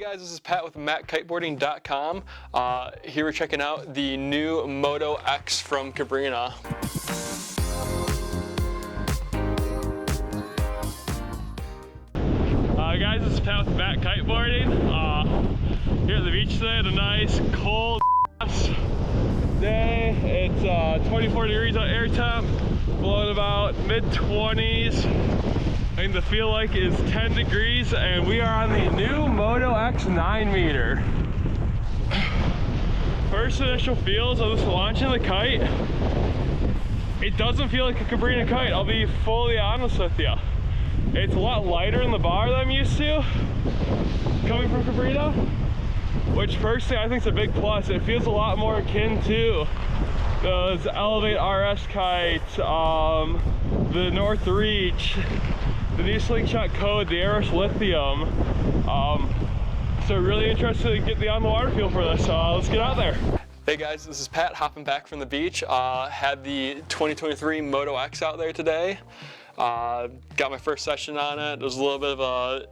Hey guys, this is Pat with MACkiteboarding.com. Here we're checking out the new Moto X from Cabrinha. Guys, this is Pat with MACkiteboarding. Here at the beach today, a nice cold day. It's 24 degrees out air temp, blowing about mid-20s. I think the feel like is 10 degrees, and we are on the new Moto X 9 meter. First initial feels of this launching the kite, it doesn't feel like a Cabrinha kite, I'll be fully honest with you. It's a lot lighter in the bar than I'm used to, coming from Cabrinha, which personally I think is a big plus. It feels a lot more akin to those Elevate RS kites, the North Reach, the new Slingshot Code, the Aeros Lithium. So really interested to get the on the water feel for this. Let's get out there. Hey guys, this is Pat hopping back from the beach. Had the 2023 Moto X out there today. Got my first session on it. It was a little bit of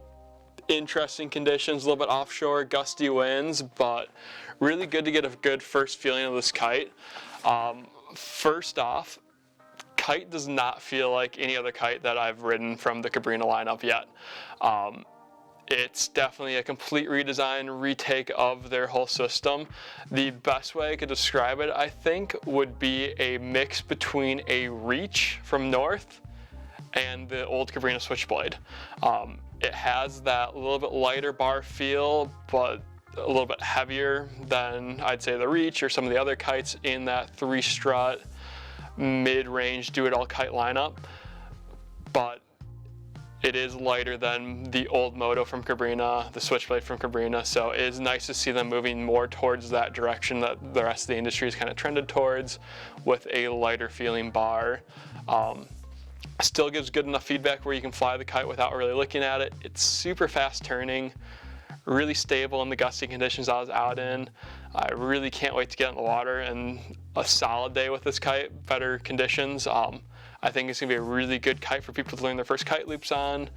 interesting conditions, a little bit offshore, gusty winds, but really good to get a good first feeling of this kite. First off, kite does not feel like any other kite that I've ridden from the Cabrinha lineup yet. It's definitely a complete redesign, retake of their whole system. The best way I could describe it, I think, would be a mix between a Reach from North and the old Cabrinha Switchblade. It has that little bit lighter bar feel, but a little bit heavier than I'd say the Reach or some of the other kites in that 3-strut mid-range do-it-all kite lineup. But it is lighter than the old Moto from Cabrinha, the Switchblade from Cabrinha, so it is nice to see them moving more towards that direction that the rest of the industry is kind of trended towards, with a lighter feeling bar. Still gives good enough feedback where you can fly the kite without really looking at it. It's super fast turning, really stable in the gusty conditions I was out in. I really can't wait to get in the water and a solid day with this kite, better conditions. I think it's gonna be a really good kite for people to learn their first kite loops on.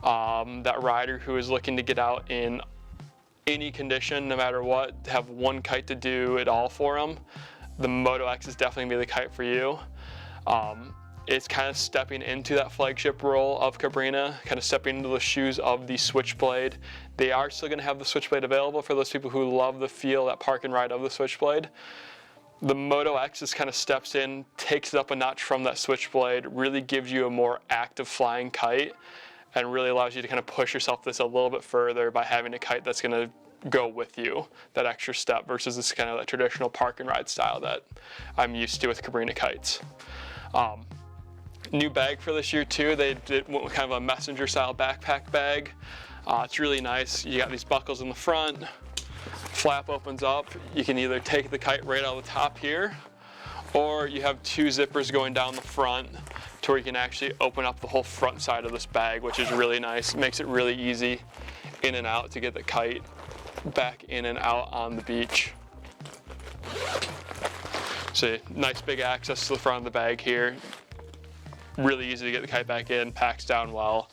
That rider who is looking to get out in any condition, no matter what, have one kite to do it all for them. The Moto X is definitely gonna be the kite for you. It's kind of stepping into that flagship role of Cabrinha, kind of stepping into the shoes of the Switchblade. They are still going to have the Switchblade available for those people who love the feel, that park and ride of the Switchblade. The Moto X just kind of steps in, takes it up a notch from that Switchblade, really gives you a more active flying kite, and really allows you to kind of push yourself this a little bit further by having a kite that's going to go with you, that extra step, versus this kind of that traditional park and ride style that I'm used to with Cabrinha kites. New bag for this year too. They did kind of a messenger style backpack bag. It's really nice. You got these buckles in the front, flap opens up. You can either take the kite right out of the top here, or you have 2 zippers going down the front to where you can actually open up the whole front side of this bag, which is really nice. It makes it really easy in and out to get the kite back in and out on the beach. So nice big access to the front of the bag here. Really easy to get the kite back in, packs down well.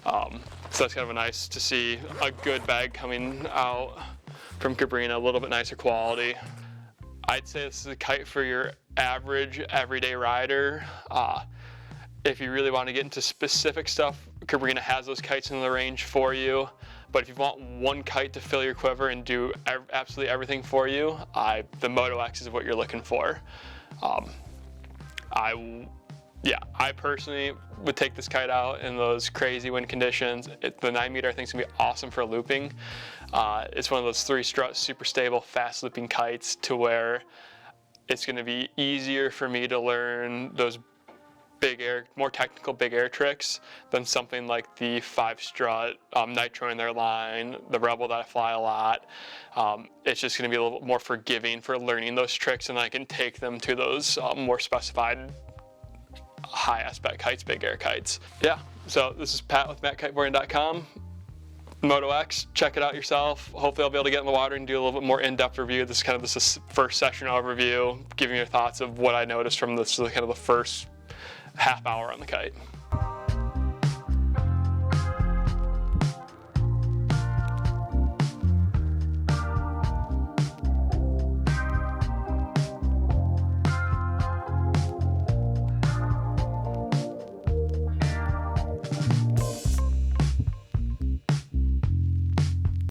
So that's kind of nice to see a good bag coming out from Cabrinha, a little bit nicer quality. I'd say this is a kite for your average everyday rider. If you really want to get into specific stuff, Cabrinha has those kites in the range for you. But if you want one kite to fill your quiver and do absolutely everything for you, the Moto X is what you're looking for. I personally would take this kite out in those crazy wind conditions. The 9 meter I think is gonna be awesome for looping. It's one of those 3-strut, super stable, fast looping kites to where it's gonna be easier for me to learn those big air, more technical big air tricks than something like the 5-strut Nitro in their line, the Rebel that I fly a lot. It's just gonna be a little bit more forgiving for learning those tricks, and I can take them to those more specified high aspect kites, big air kites. Yeah, so this is Pat with MACkiteboarding.com. Moto X, check it out yourself. Hopefully I'll be able to get in the water and do a little bit more in-depth review. This is kind of this first session overview, giving you thoughts of what I noticed from this kind of the first half hour on the kite.